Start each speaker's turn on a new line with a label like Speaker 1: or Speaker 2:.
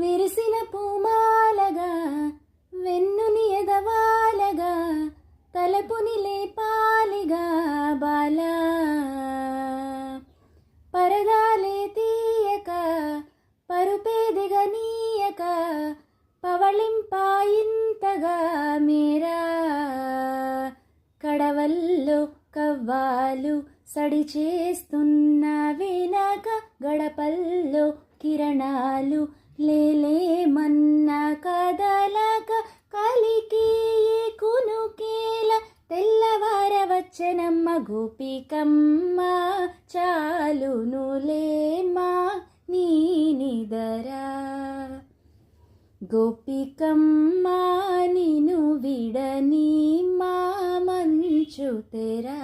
Speaker 1: విరిసిన పూమాలగా వెన్నుని ఎదవాలగా తలపుని లేపాలిగా బాలా పరదాలే తీయక పరుపేదిగనీయక పవళింపాయింతగా మేరా కడవల్లో కవ్వాలు సడి చేస్తున్న వినక గడపల్లో కిరణాలు లేలేమన్న కదలక కలికి కునుకేల తెల్లవారవచ్చనమ్మ గోపికమ్మ చాలునులేమా నీ నిదరా గోపికమ్మ నిను విడని మా మంచు తెరా.